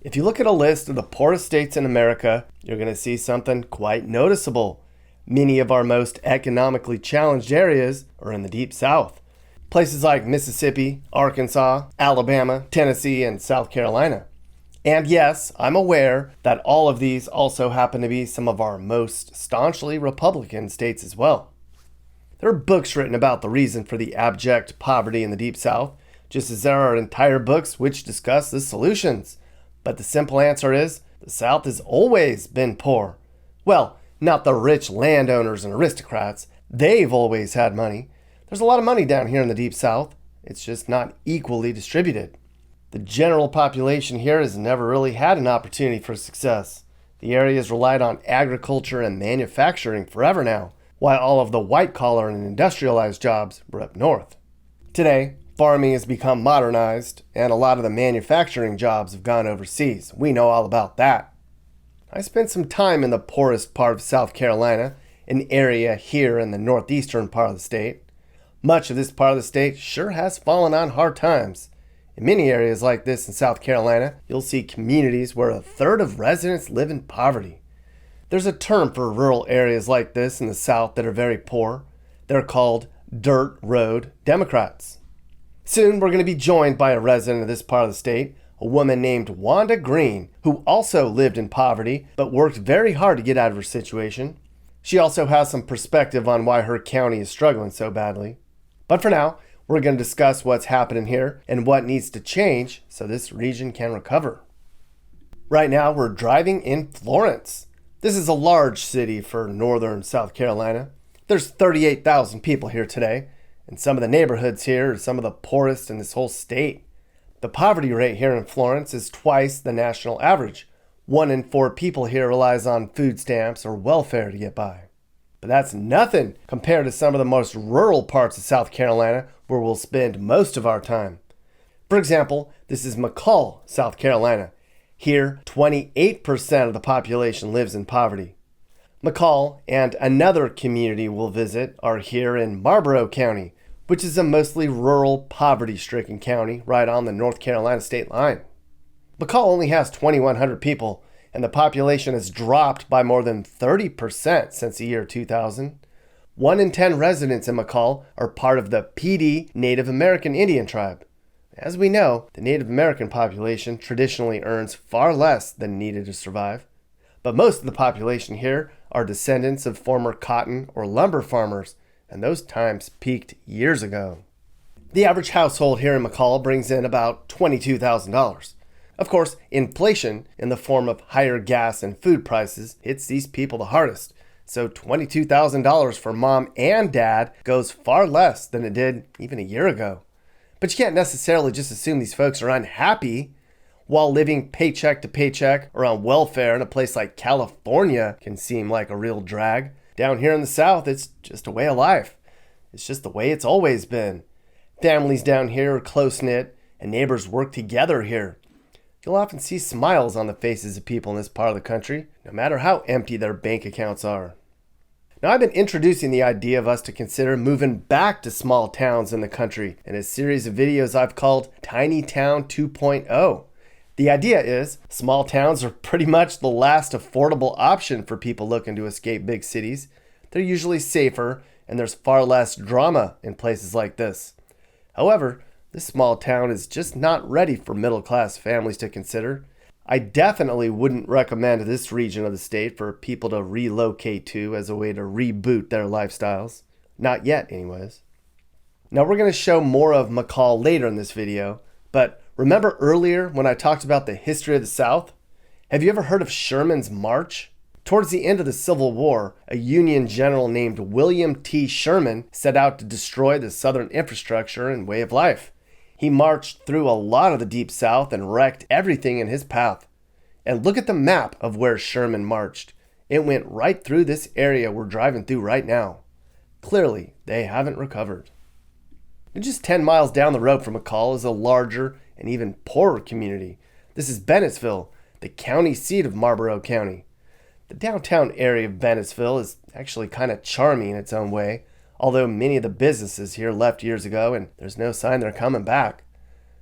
If you look at a list of the poorest states in America, you're going to see something quite noticeable. Many of our most economically challenged areas are in the Deep South. Places like Mississippi, Arkansas, Alabama, Tennessee, and South Carolina. And yes, I'm aware that all of these also happen to be some of our most staunchly Republican states as well. There are books written about the reason for the abject poverty in the Deep South, just as there are entire books which discuss the solutions. But the simple answer is, the South has always been poor. Well, not the rich landowners and aristocrats. They've always had money. There's a lot of money down here in the Deep South. It's just not equally distributed. The general population here has never really had an opportunity for success. The area has relied on agriculture and manufacturing forever now, while all of the white-collar and industrialized jobs were up north. Today, farming has become modernized, and a lot of the manufacturing jobs have gone overseas. We know all about that. I spent some time in the poorest part of South Carolina, an area here in the northeastern part of the state. Much of this part of the state sure has fallen on hard times. In many areas like this in South Carolina, you'll see communities where a third of residents live in poverty. There's a term for rural areas like this in the South that are very poor. They're called dirt road Democrats. Soon we're going to be joined by a resident of this part of the state, a woman named Wanda Green, who also lived in poverty but worked very hard to get out of her situation. She also has some perspective on why her county is struggling so badly. But for now, we're going to discuss what's happening here and what needs to change so this region can recover. Right now, we're driving in Florence. This is a large city for northern South Carolina. There's 38,000 people here today, and some of the neighborhoods here are some of the poorest in this whole state. The poverty rate here in Florence is twice the national average. 1 in 4 people here relies on food stamps or welfare to get by. But that's nothing compared to some of the most rural parts of South Carolina where we'll spend most of our time. For example, this is McCall, South Carolina. Here, 28% of the population lives in poverty. McCall and another community we'll visit are here in Marlboro County, which is a mostly rural, poverty-stricken county right on the North Carolina state line. McCall only has 2,100 people, and the population has dropped by more than 30% since the year 2000. 1 in 10 residents in McCall are part of the PD Native American Indian tribe. As we know, the Native American population traditionally earns far less than needed to survive. But most of the population here are descendants of former cotton or lumber farmers, and those times peaked years ago. The average household here in McCall brings in about $22,000. Of course, inflation in the form of higher gas and food prices hits these people the hardest. So $22,000 for mom and dad goes far less than it did even a year ago. But you can't necessarily just assume these folks are unhappy. While living paycheck to paycheck or on welfare in a place like California can seem like a real drag, down here in the South, it's just a way of life. It's just the way it's always been. Families down here are close-knit, and neighbors work together here. You'll often see smiles on the faces of people in this part of the country, no matter how empty their bank accounts are. Now, I've been introducing the idea of us to consider moving back to small towns in the country in a series of videos I've called Tiny Town 2.0. The idea is small towns are pretty much the last affordable option for people looking to escape big cities. They're usually safer, and there's far less drama in places like this. However, this small town is just not ready for middle-class families to consider. I definitely wouldn't recommend this region of the state for people to relocate to as a way to reboot their lifestyles. Not yet, anyways. Now, we're going to show more of McCall later in this video, but remember earlier when I talked about the history of the South? Have you ever heard of Sherman's March? Towards the end of the Civil War, a Union general named William T. Sherman set out to destroy the Southern infrastructure and way of life. He marched through a lot of the Deep South and wrecked everything in his path. And look at the map of where Sherman marched. It went right through this area we're driving through right now. Clearly, they haven't recovered. And just 10 miles down the road from McCall is a larger and even poorer community. This is Bennettsville, the county seat of Marlboro County. The downtown area of Bennettsville is actually kind of charming in its own way, although many of the businesses here left years ago and there's no sign they're coming back.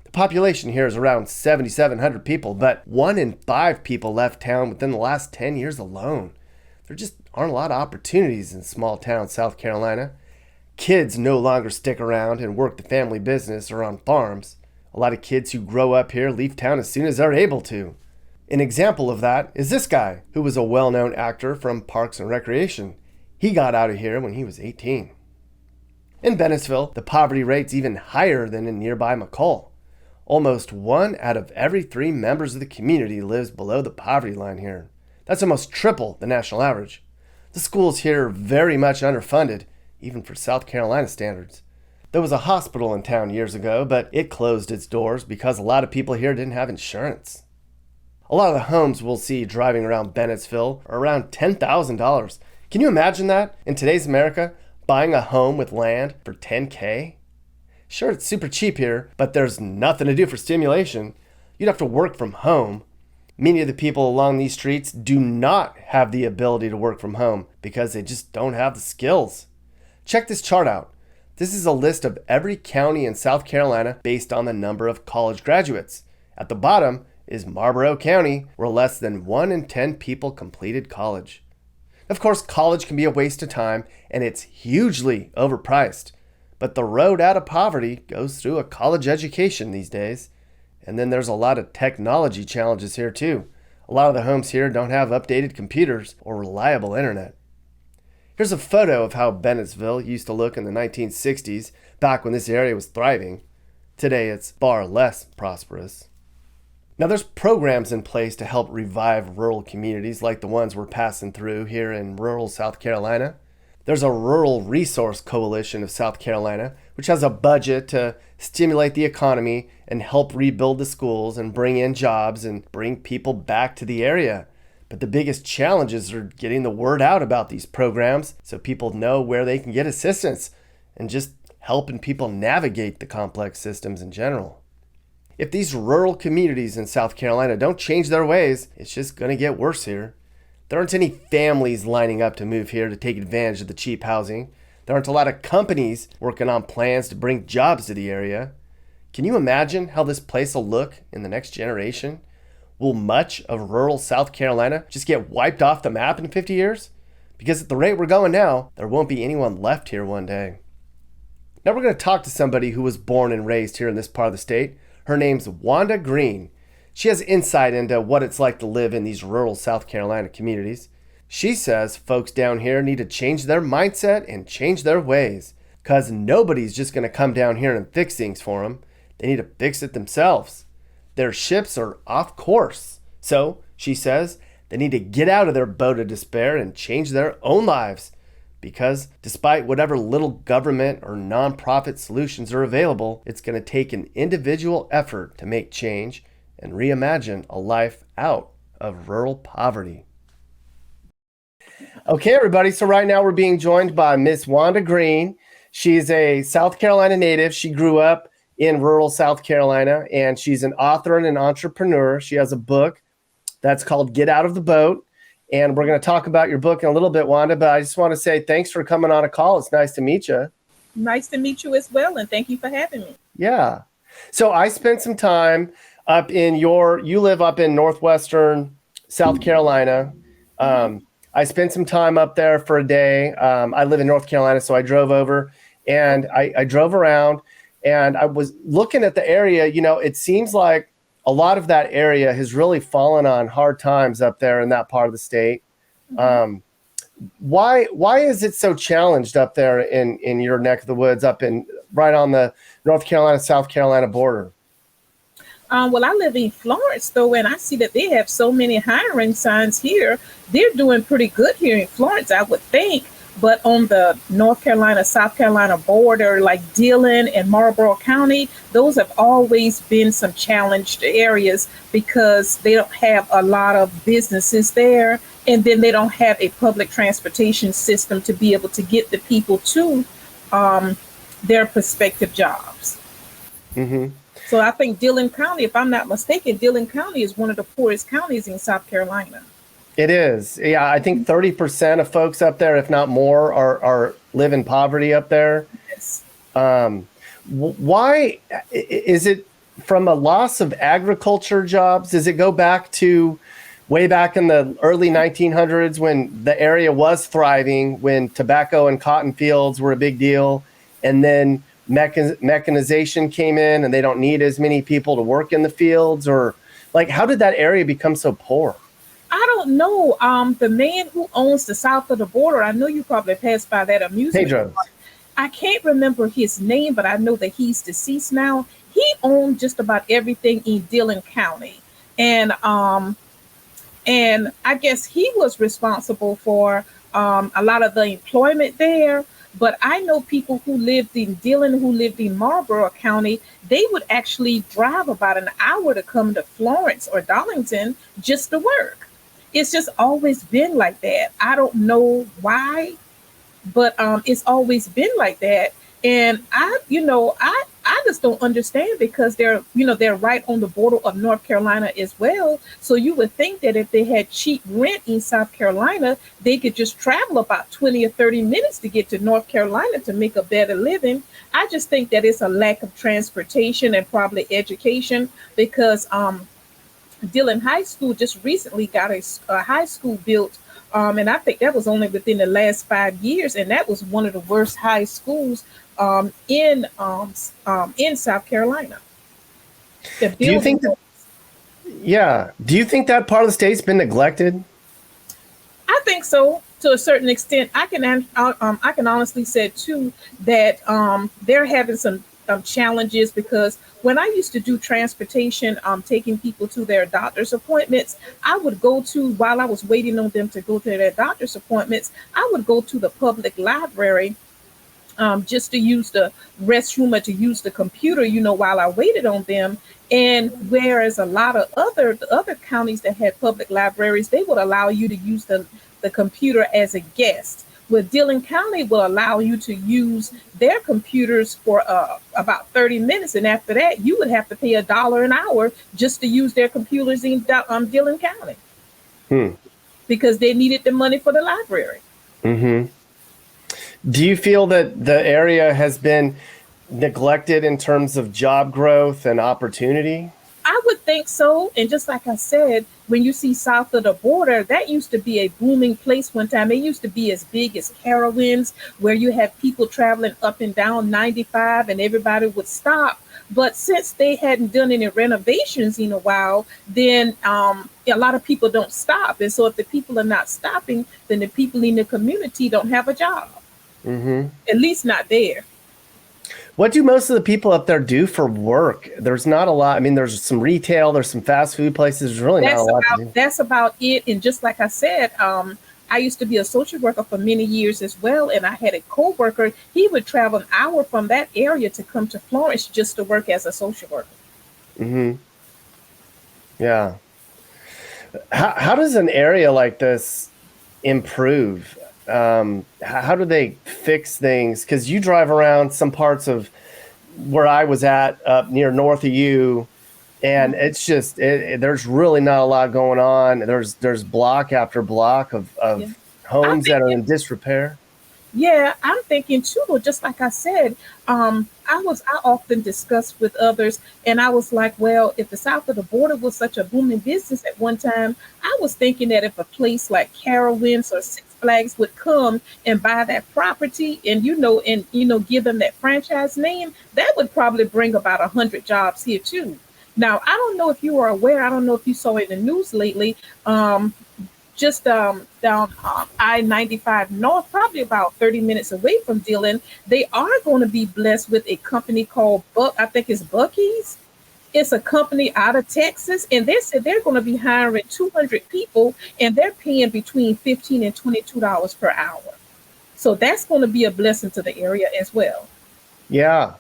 The population here is around 7,700 people, but 1 in 5 people left town within the last 10 years alone. There just aren't a lot of opportunities in small town South Carolina. Kids no longer stick around and work the family business or on farms. A lot of kids who grow up here leave town as soon as they're able to. An example of that is this guy, who was a well-known actor from Parks and Recreation. He got out of here when he was 18. In Bennettsville, the poverty rate's even higher than in nearby McCall. Almost 1 out of every 3 members of the community lives below the poverty line here. That's almost triple the national average. The schools here are very much underfunded, even for South Carolina standards. There was a hospital in town years ago, but it closed its doors because a lot of people here didn't have insurance. A lot of the homes we'll see driving around Bennettsville are around $10,000. Can you imagine that in today's America, buying a home with land for $10K? Sure, it's super cheap here, but there's nothing to do for stimulation. You'd have to work from home. Many of the people along these streets do not have the ability to work from home because they just don't have the skills. Check this chart out. This is a list of every county in South Carolina based on the number of college graduates. At the bottom is Marlboro County, where less than 1 in 10 people completed college. Of course, college can be a waste of time, and it's hugely overpriced. But the road out of poverty goes through a college education these days. And then there's a lot of technology challenges here too. A lot of the homes here don't have updated computers or reliable internet. Here's a photo of how Bennettsville used to look in the 1960s, back when this area was thriving. Today it's far less prosperous. Now there's programs in place to help revive rural communities like the ones we're passing through here in rural South Carolina. There's a Rural Resource Coalition of South Carolina, which has a budget to stimulate the economy and help rebuild the schools and bring in jobs and bring people back to the area. But the biggest challenges are getting the word out about these programs so people know where they can get assistance and just helping people navigate the complex systems in general. If these rural communities in South Carolina don't change their ways, it's just going to get worse here. There aren't any families lining up to move here to take advantage of the cheap housing. There aren't a lot of companies working on plans to bring jobs to the area. Can you imagine how this place will look in the next generation? Will much of rural South Carolina just get wiped off the map in 50 years? Because at the rate we're going now, there won't be anyone left here one day. Now we're going to talk to somebody who was born and raised here in this part of the state. Her name's Wanda Green. She has insight into what it's like to live in these rural South Carolina communities. She says folks down here need to change their mindset and change their ways, because nobody's just going to come down here and fix things for them. They need to fix it themselves. Their ships are off course. So, she says, they need to get out of their boat of despair and change their own lives. Because despite whatever little government or nonprofit solutions are available, it's going to take an individual effort to make change and reimagine a life out of rural poverty. Okay, everybody. So right now we're being joined by Miss Wanda Green. She's a South Carolina native. She grew up in rural South Carolina, and she's an author and an entrepreneur. She has a book that's called Get Out of the Boat. And we're going to talk about your book in a little bit, Wanda, but I just want to say thanks for coming on a call. It's nice to meet you. Nice to meet you as well, and thank you for having me. Yeah. So I spent some time up in you live up in northwestern South Carolina. I spent some time up there for a day. I live in North Carolina, so I drove over and I drove around and I was looking at the area. You know, it seems like a lot of that area has really fallen on hard times up there in that part of the state. Why is it so challenged up there in your neck of the woods, up in right on the North Carolina, South Carolina border? Well, I live in Florence, though, and I see that they have so many hiring signs here. They're doing pretty good here in Florence, I would think. But on the North Carolina, South Carolina border, like Dillon and Marlboro County, those have always been some challenged areas because they don't have a lot of businesses there. And then they don't have a public transportation system to be able to get the people to their prospective jobs. Mm-hmm. So I think Dillon County, if I'm not mistaken, Dillon County is one of the poorest counties in South Carolina. It is. Yeah, I think 30% of folks up there, if not more, are live in poverty up there. Yes. Why is it from a loss of agriculture jobs? Does it go back to way back in the early 1900s when the area was thriving, when tobacco and cotton fields were a big deal, and then mechanization came in and they don't need as many people to work in the fields? Or like, how did that area become so poor? I don't know. The man who owns the south of the border, I know you probably passed by that amusement Pedro's. park. I can't remember his name, but I know that he's deceased now. He owned just about everything in Dillon County, and I guess he was responsible for a lot of the employment there. But I know people who lived in Dillon, who lived in Marlborough County, they would actually drive about an hour to come to Florence or Darlington just to work. It's just always been like that. I don't know why, but it's always been like that. And I just don't understand because they're right on the border of North Carolina as well. So you would think that if they had cheap rent in South Carolina, they could just travel about 20 or 30 minutes to get to North Carolina to make a better living. I just think that it's a lack of transportation and probably education because Dillon High School just recently got a high school built, and I think that was only within the last 5 years, and that was one of the worst high schools in South Carolina. The Do you think building, yeah. Do you think that part of the state's been neglected? I think so to a certain extent. I can honestly say too that they're having some challenges because when I used to do transportation, taking people to their doctor's appointments, I would go to while I was waiting on them to go to their doctor's appointments, I would go to the public library just to use the restroom or to use the computer, while I waited on them. And whereas a lot of the other counties that had public libraries, they would allow you to use the computer as a guest. Well, Dillon County will allow you to use their computers for about 30 minutes. And after that, you would have to pay $1 an hour just to use their computers in Dillon County Hmm. because they needed the money for the library. Mm-hmm. Do you feel that the area has been neglected in terms of job growth and opportunity? I would think so. And just like I said, when you see south of the border, that used to be a booming place one time. It used to be as big as Carowinds, where you had people traveling up and down 95 and everybody would stop. But since they hadn't done any renovations in a while, then a lot of people don't stop. And so if the people are not stopping, then the people in the community don't have a job, Mm-hmm. at least not there. What do most of the people up there do for work? There's not a lot. I mean, there's some retail, there's some fast food places. There's really not a lot to do. That's about it. And just like I said, I used to be a social worker for many years as well, and I had a coworker. He would travel an hour from that area to come to Florence just to work as a social worker. Mm-hmm. Yeah. How does an area like this improve? How do they fix things? Because you drive around some parts of where I was at up near north of you, and it's just there's really not a lot going on. There's block after block of Yeah. homes I that are think in disrepair. Yeah, I'm thinking too, just like I said, I often discuss with others and I was like, well, if the south of the border was such a booming business at one time, I was thinking that if a place like Carowinds or Six Flags would come and buy that property and give them that franchise name, that would probably bring about 100 jobs here too. Now, I don't know if you are aware, I don't know if you saw in the news lately, just down I-95 North, probably about 30 minutes away from Dillon, they are going to be blessed with a company called I think it's Bucky's. It's a company out of Texas, and they said they're going to be hiring 200 people, and they're paying between $15 and $22 per hour. So that's going to be a blessing to the area as well. Yeah.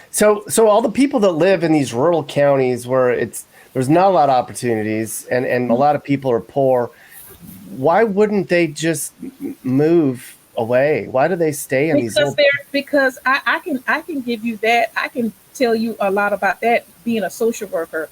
So all the people that live in these rural counties where there's not a lot of opportunities and a lot of people are poor, why wouldn't they just move away? Why do they stay in these Because little... because I can give you that. I can tell you a lot about that being a social worker.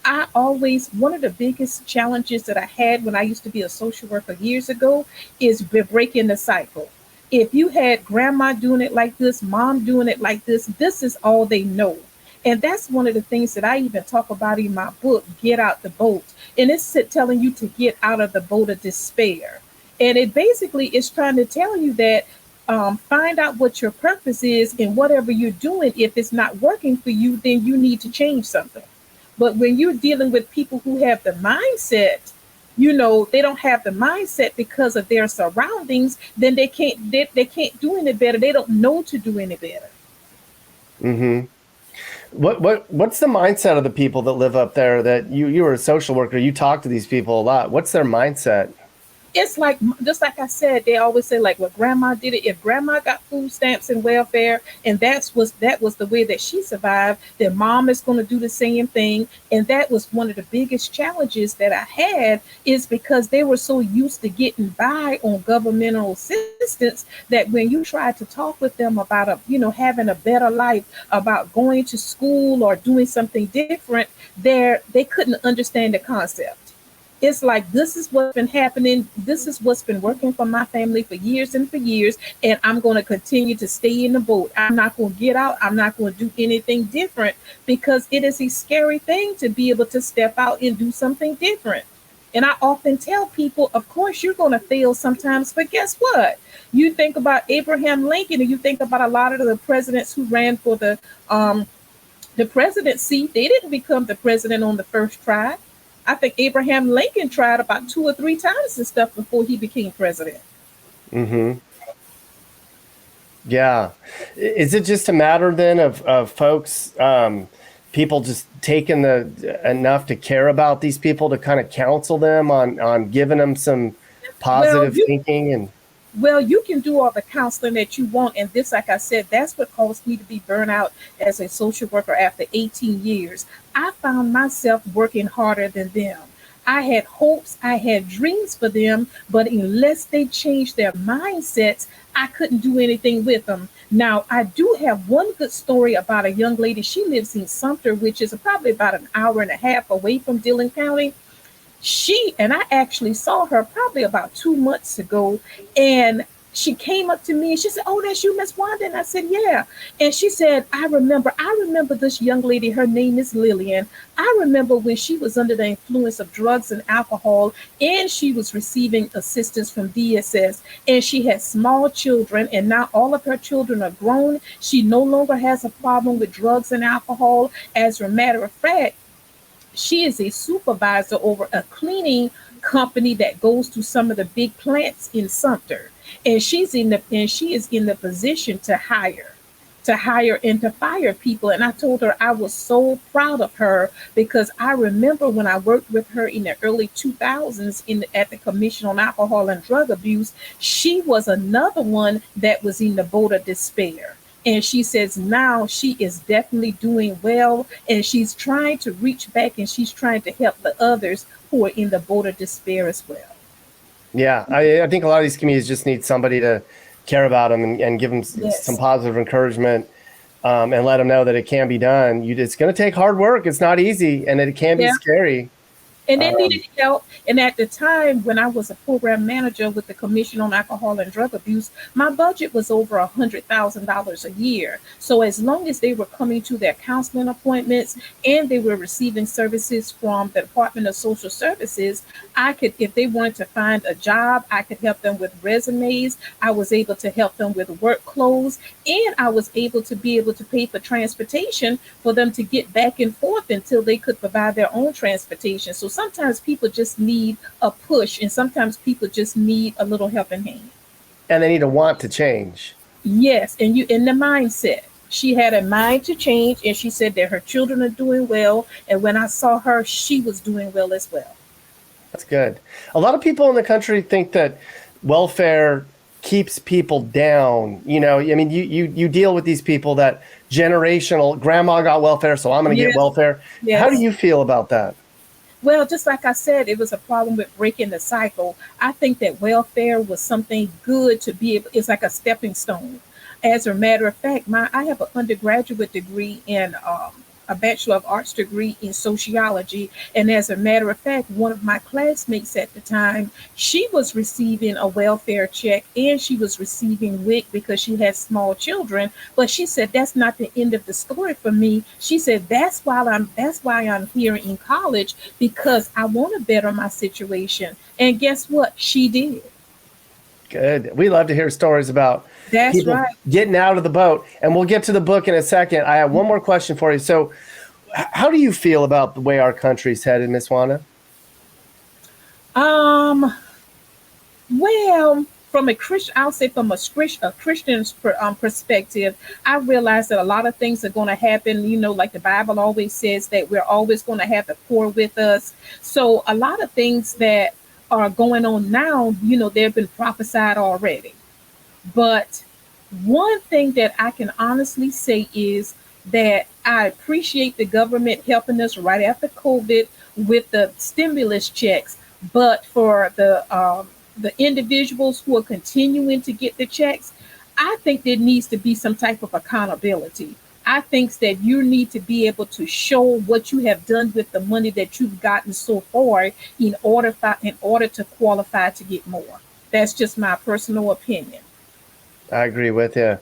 One of the biggest challenges that I had when I used to be a social worker years ago is breaking the cycle. If you had grandma doing it like this, mom doing it like this is all they know. And that's one of the things that I even talk about in my book, Get Out the Boat. And it's telling you to get out of the boat of despair. And it basically is trying to tell you that find out what your purpose is and whatever you're doing. If it's not working for you, then you need to change something. But when you're dealing with people who have the mindset, they don't have the mindset because of their surroundings, then they can't do any better. They don't know to do any better. Mm-hmm. What's the mindset of the people that live up there? That you were a social worker, you talk to these people a lot. What's their mindset? It's like, just like I said, they always say like, well, grandma did it. If grandma got food stamps and welfare, and that was the way that she survived, then mom is going to do the same thing. And that was one of the biggest challenges that I had, is because they were so used to getting by on governmental assistance that when you try to talk with them about having a better life, about going to school or doing something different, they couldn't understand the concept. It's like, this is what's been happening. This is what's been working for my family for years and for years. And I'm going to continue to stay in the boat. I'm not going to get out. I'm not going to do anything different, because it is a scary thing to be able to step out and do something different. And I often tell people, of course, you're going to fail sometimes, but guess what? You think about Abraham Lincoln, and you think about a lot of the presidents who ran for the presidency. They didn't become the president on the first try. I think Abraham Lincoln tried about 2 or 3 times and stuff before he became president. Mm-hmm. Yeah. Is it just a matter then of folks, people just taking the enough to care about these people to kind of counsel them on giving them some Well, positive thinking and you can do all the counseling that you want. And this, like I said, that's what caused me to be burnt out as a social worker after 18 years. I found myself working harder than them. I had hopes, I had dreams for them, but unless they changed their mindsets, I couldn't do anything with them. Now, I do have one good story about a young lady. She lives in Sumter, which is probably about an hour and a half away from Dillon County. She and I actually saw her probably about 2 months ago, and she came up to me and she said, "Oh, that's you, Miss Wanda." And I said, "Yeah." And she said, I remember this young lady. Her name is Lillian. I remember when she was under the influence of drugs and alcohol, and she was receiving assistance from DSS, and she had small children, and now all of her children are grown. She no longer has a problem with drugs and alcohol. As a matter of fact, she is a supervisor over a cleaning company that goes to some of the big plants in Sumter. And she is in the position to hire and to fire people. And I told her I was so proud of her, because I remember when I worked with her in the early 2000s at the Commission on Alcohol and Drug Abuse, she was another one that was in the boat of despair. And she says now she is definitely doing well, and she's trying to reach back, and she's trying to help the others who are in the boat of despair as well. yeah, I think a lot of these communities just need somebody to care about them and give them some Yes. positive encouragement, and let them know that it can be done. It's going to take hard work. It's not easy, and it can be Yeah. scary. And they Um, needed help. And at the time when I was a program manager with the Commission on Alcohol and Drug Abuse, my budget was over $100,000 a year. So as long as they were coming to their counseling appointments and they were receiving services from the Department of Social Services, I could, if they wanted to find a job, I could help them with resumes. I was able to help them with work clothes, and I was able to pay for transportation for them to get back and forth until they could provide their own transportation. So sometimes people just need a push, and sometimes people just need a little helping hand. and they need to want to change. Yes, and you in the mindset. She had a mind to change, and she said that her children are doing well. And when I saw her, she was doing well as well. That's good. A lot of people in the country think that welfare keeps people down. I mean, you deal with these people that generational grandma got welfare, so I'm going to get Yes, welfare. How do yes. you feel about that? Well, just like I said, it was a problem with breaking the cycle. I think that welfare was something good to be able, it's like a stepping stone. As a matter of fact, I have an undergraduate degree in a Bachelor of Arts degree in sociology. And as a matter of fact, one of my classmates at the time, she was receiving a welfare check and she was receiving WIC because she had small children. But she said that's not the end of the story for me. She said that's why I'm here in college, because I want to better my situation. And guess what? She did. Good. We love to hear stories about That's people right. getting out of the boat. And we'll get to the book in a second. I have one more question for you. So, how do you feel about the way our country's headed, Miss Wanda? Um, well, from a Christian, I'll say from a Christian's perspective, I realize that a lot of things are going to happen. You know, like the Bible always says that we're always going to have the poor with us. So a lot of things that are going on now, you know, they've been prophesied already. But one thing that I can honestly say is that I appreciate the government helping us right after COVID with the stimulus checks. But for the individuals who are continuing to get the checks, I think there needs to be some type of accountability. I think that you need to be able to show what you have done with the money that you've gotten so far in order to qualify to get more. That's just my personal opinion. I agree with you.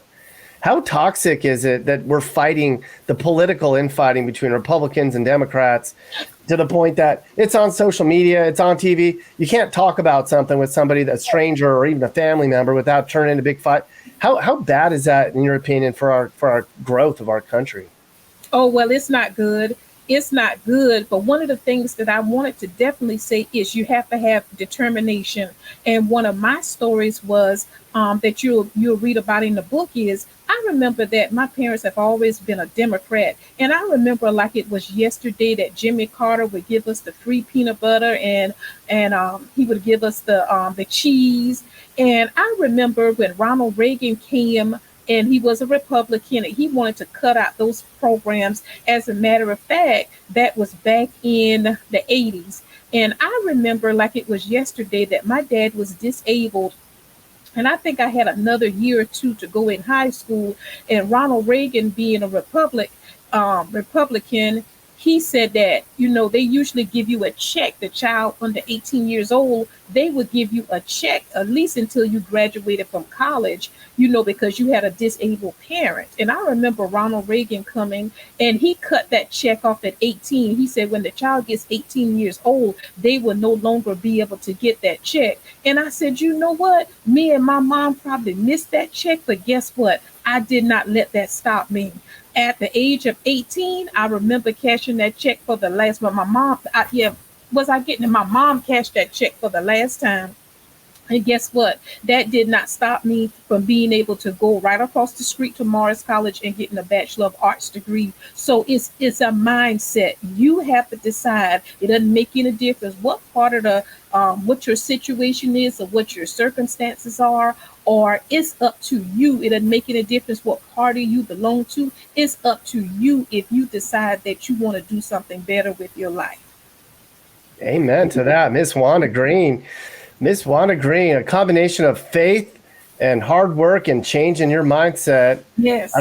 How toxic is it that we're fighting the political infighting between Republicans and Democrats to the point that it's on social media, it's on TV? You can't talk about something with somebody, that's a stranger or even a family member, without turning into a big fight. How bad is that, in your opinion, for our growth of our country? Oh, well, it's not good. It's not good. But one of the things that I wanted to definitely say is you have to have determination. And one of my stories was that you'll read about in the book is I remember that my parents have always been a Democrat. And I remember like it was yesterday that Jimmy Carter would give us the free peanut butter and he would give us the cheese. And I remember when Ronald Reagan came and he was a Republican and he wanted to cut out those programs. As a matter of fact, that was back in the 80s. And I remember like it was yesterday that my dad was disabled. And I think I had another year or two to go in high school. And Ronald Reagan, being a Republican, he said that, you know, they usually give you a check. The child under 18 years old, they would give you a check at least until you graduated from college, you know, because you had a disabled parent. And I remember Ronald Reagan coming and he cut that check off at 18. He said when the child gets 18 years old, they will no longer be able to get that check. And I said, you know what? Me and my mom probably missed that check, but guess what? I did not let that stop me. At the age of 18, I remember cashing that check for the last, but my mom, was I getting it? My mom cashed that check for the last time. And guess what? That did not stop me from being able to go right across the street to Morris College and getting a Bachelor of Arts degree. So it's a mindset. You have to decide. It doesn't make any difference what part of the what your situation is or what your circumstances are, or it's up to you. It doesn't make any difference what party you belong to. It's up to you if you decide that you want to do something better with your life. Amen to that, Miss Wanda Green. Miss Wanda Green, a combination of faith and hard work and changing your mindset. Yes.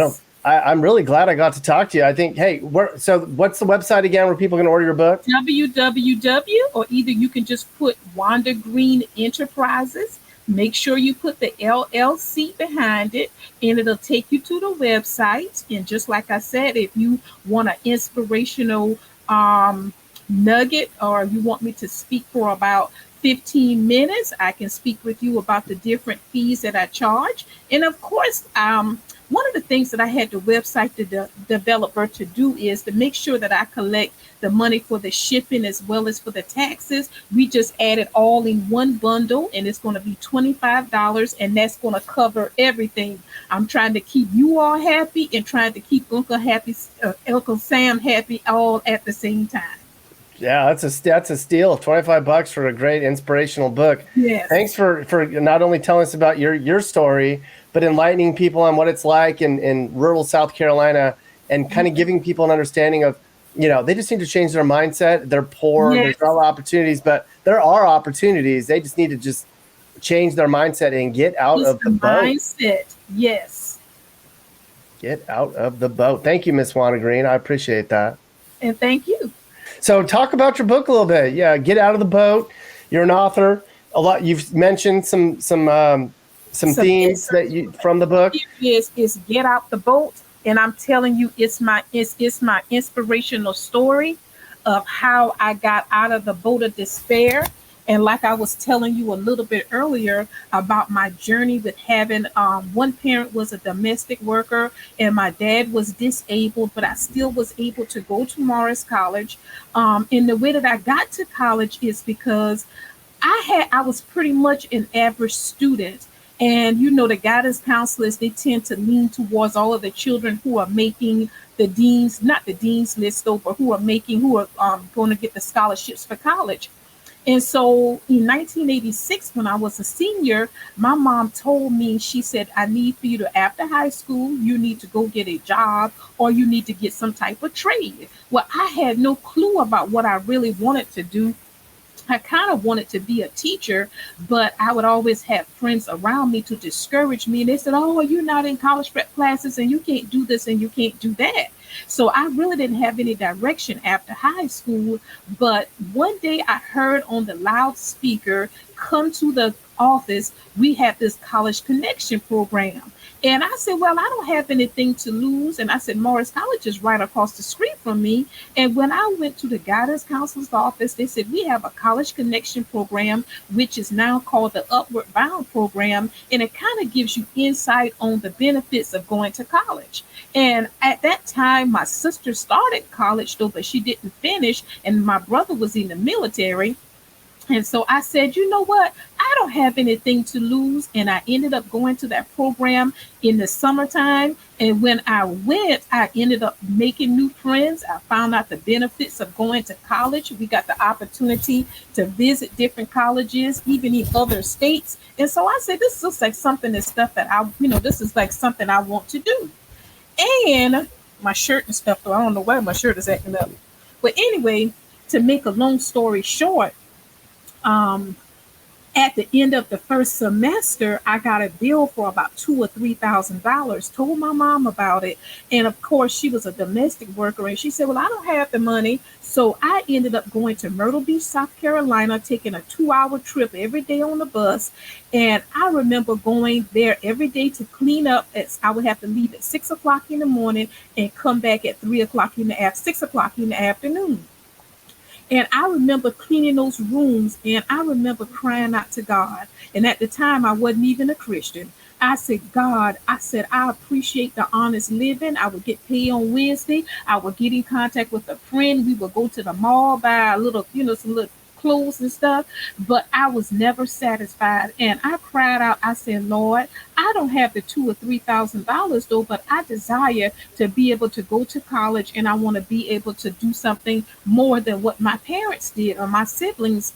I'm really glad I got to talk to you. I think, hey, so what's the website again where people can order your book? www, or either you can just put Wanda Green Enterprises. Make sure you put the LLC behind it, and it'll take you to the website. And just like I said, if you want an inspirational nugget, or you want me to speak for about 15 minutes, I can speak with you about the different fees that I charge. And of course, one of the things that I had the website developer to do is to make sure that I collect the money for the shipping as well as for the taxes. We just add it all in one bundle, and it's going to be $25, and that's going to cover everything. I'm trying to keep you all happy and trying to keep Uncle Sam happy all at the same time. Yeah, that's a steal. $25 for a great inspirational book. Yes. Thanks for not only telling us about your story, but enlightening people on what it's like in rural South Carolina, and kind of giving people an understanding of, you know, they just need to change their mindset. They're poor. Yes. There's no opportunities, but there are opportunities. They just need to just change their mindset and get out of the boat. Mindset. Yes. Get out of the boat. Thank you, Miss Wanda Green. I appreciate that. And thank you. So talk about your book a little bit. Yeah, Get Out of the Boat. You're an author. A lot. You've mentioned some themes that you from the book. Is Get Out the Boat, and I'm telling you, it's my inspirational story of how I got out of the boat of despair. And like I was telling you a little bit earlier about my journey with having one parent was a domestic worker and my dad was disabled, but I still was able to go to Morris College. And the way that I got to college is because I was pretty much an average student. And you know, the guidance counselors, they tend to lean towards all of the children who are making the dean's, not the dean's list though, but who are going to get the scholarships for college. And so in 1986, when I was a senior, my mom told me, she said, I need for you to, after high school, you need to go get a job or you need to get some type of trade. Well, I had no clue about what I really wanted to do. I kind of wanted to be a teacher, but I would always have friends around me to discourage me. And they said, oh, you're not in college prep classes and you can't do this and you can't do that. So I really didn't have any direction after high school. But one day I heard on the loudspeaker, come to the office, we have this college connection program. And I said, well, I don't have anything to lose. And I said, Morris College is right across the street from me. And when I went to the guidance counselor's office, they said, we have a college connection program, which is now called the Upward Bound program. And it kind of gives you insight on the benefits of going to college. And at that time, my sister started college, though, but she didn't finish. And my brother was in the military. And so I said, you know what? I don't have anything to lose. And I ended up going to that program in the summertime. And when I went, I ended up making new friends. I found out the benefits of going to college. We got the opportunity to visit different colleges, even in other states. And so I said, this looks like something and stuff that this is like something I want to do. And my shirt and stuff, though, I don't know why my shirt is acting up. But anyway, to make a long story short, at the end of the first semester, I got a bill for about $2,000 or $3,000. Told my mom about it, and of course, she was a domestic worker, and she said, "Well, I don't have the money." So I ended up going to Myrtle Beach, South Carolina, taking a 2-hour trip every day on the bus. And I remember going there every day to clean up. I would have to leave at 6 o'clock in the morning and come back at 6 o'clock in the afternoon. And I remember cleaning those rooms and I remember crying out to God. And at the time, I wasn't even a Christian. I said, God, I appreciate the honest living. I would get paid on Wednesday. I would get in contact with a friend. We would go to the mall, buy a little, some little clothes and stuff, but I was never satisfied. And I cried out, I said, Lord, I don't have the $2,000 or $3,000 though, but I desire to be able to go to college and I want to be able to do something more than what my parents did or my siblings.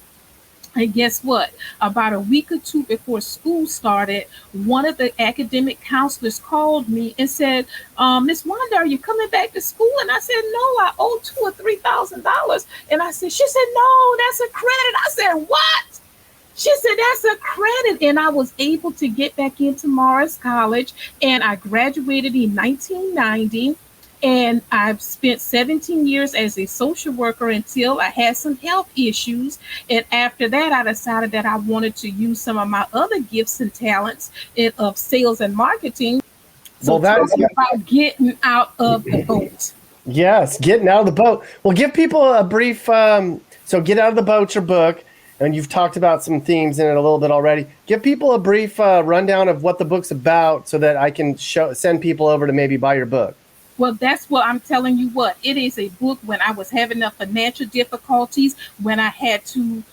And guess what? About a week or two before school started, one of the academic counselors called me and said, Miss Wanda, are you coming back to school? And I said, no, I owe $2,000 or $3,000. And she said, no, that's a credit. I said, what? She said, that's a credit. And I was able to get back into Morris College and I graduated in 1990. And I've spent 17 years as a social worker until I had some health issues. And after that, I decided that I wanted to use some of my other gifts and talents of sales and marketing. So that's about getting out of the boat. Yes, getting out of the boat. Well, give people a brief, so Get Out of the Boat, your book, and you've talked about some themes in it a little bit already. Give people a brief rundown of what the book's about so that I can send people over to maybe buy your book. Well, that's what I'm telling you what. It is a book when I was having the financial difficulties, when I had to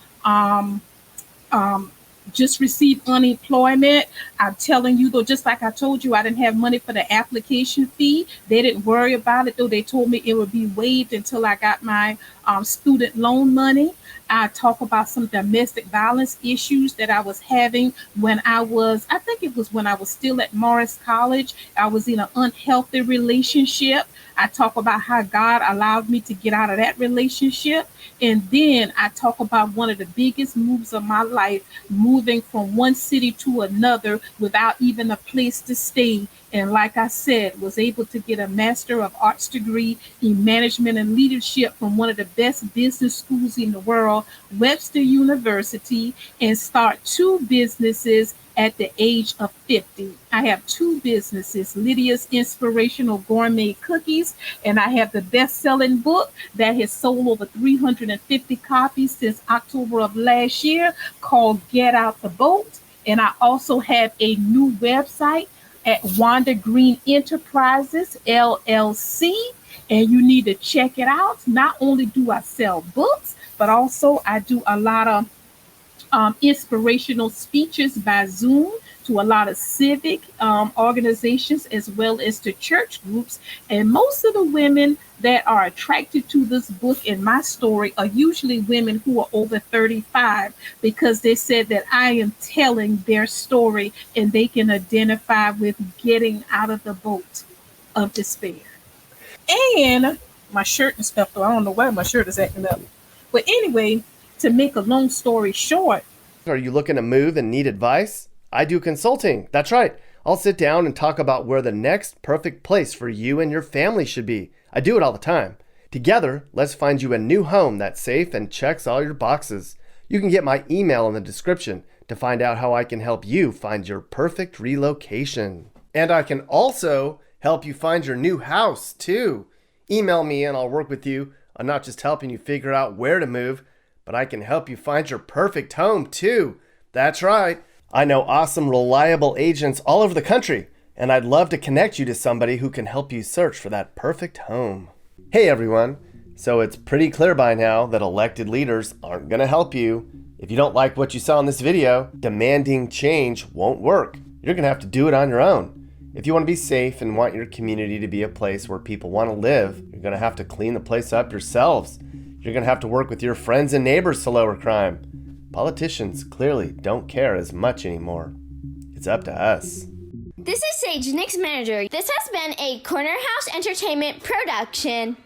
just receive unemployment. I'm telling you, though, just like I told you, I didn't have money for the application fee. They didn't worry about it, though. They told me it would be waived until I got my student loan money. I talk about some domestic violence issues that I was having I think it was when I was still at Morris College. I was in an unhealthy relationship. I talk about how God allowed me to get out of that relationship. And then I talk about one of the biggest moves of my life, moving from one city to another without even a place to stay. And like I said, was able to get a Master of Arts degree in management and leadership from one of the best business schools in the world, Webster University, and start two businesses at the age of 50. I have two businesses, Lydia's Inspirational Gourmet Cookies, and I have the best-selling book that has sold over 350 copies since October of last year called Get Out the Boat. And I also have a new website at Wanda Green Enterprises, LLC, and you need to check it out. Not only do I sell books, but also I do a lot of inspirational speeches by Zoom to a lot of civic organizations as well as to church groups. And most of the women that are attracted to this book and my story are usually women who are over 35 because they said that I am telling their story and they can identify with getting out of the boat of despair. And my shirt is stuffed, so I don't know why my shirt is acting up. But anyway, to make a long story short. Are you looking to move and need advice? I do consulting. That's right. I'll sit down and talk about where the next perfect place for you and your family should be. I do it all the time. Together, let's find you a new home that's safe and checks all your boxes. You can get my email in the description to find out how I can help you find your perfect relocation. And I can also help you find your new house too. Email me and I'll work with you on not just helping you figure out where to move, but I can help you find your perfect home too. That's right. I know awesome, reliable agents all over the country, and I'd love to connect you to somebody who can help you search for that perfect home. Hey everyone. So it's pretty clear by now that elected leaders aren't going to help you. If you don't like what you saw in this video, demanding change won't work. You're going to have to do it on your own. If you want to be safe and want your community to be a place where people want to live, you're going to have to clean the place up yourselves. You're going to have to work with your friends and neighbors to lower crime. Politicians clearly don't care as much anymore. It's up to us. This is Sage, Nick's manager. This has been a Corner House Entertainment production.